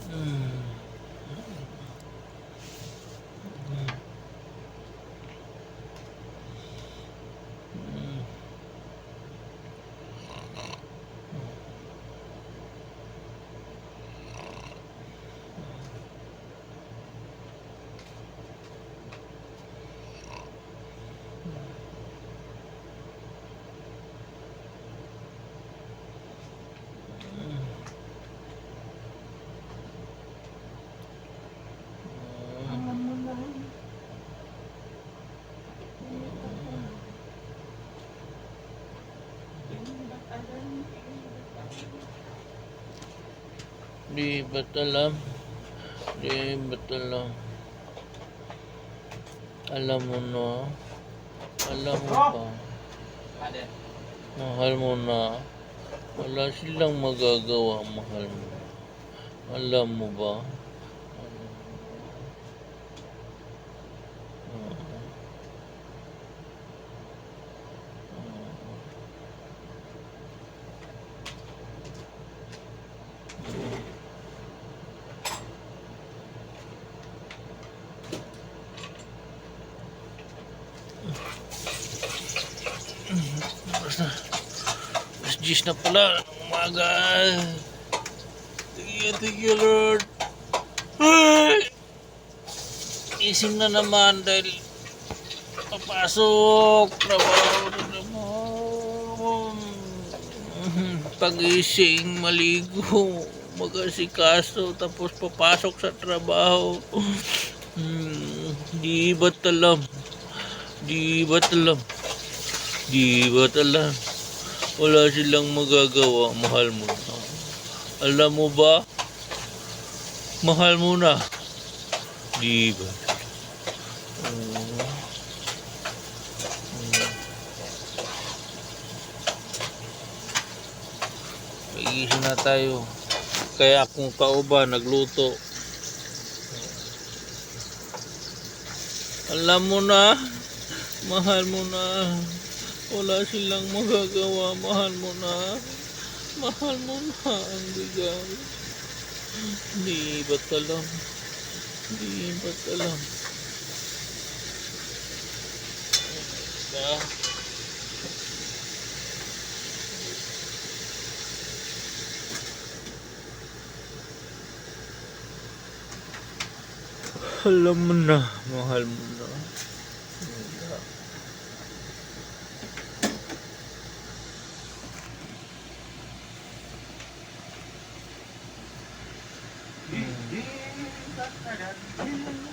Hmm. Alam mo na. Hindi ka pa. Hindi ba't alam? Hindi ba't alam? Di ba't alam? Di ba't alam? Alam mo na? Alam mo ba? Mahal mo na? Wala silang magagawa, mahal mo. Alam mo ba? Mas 10 na pala. Umaga. Thank you, Lord. Ay! Ising na naman dahil papasok. Trabaho na naman. Pag-ising, maligo, mag-asikaso, tapos papasok sa trabaho. Di ba't alam? Di ba't alam? Di ba't alam? Wala silang magagawa, mahal mo na. Alam mo ba? Mahal mo na. Di ba? Pag-iisip na tayo. Kaya kung kauba, nagluto. Alam mo na. Mahal mo na. Wala silang magagawa. Mahal mo na. Mahal mo na ang bigay. Di ba't alam? Di ba't alam? Ba? Alam mo na. Mahal mo na. Hindi ba't alam?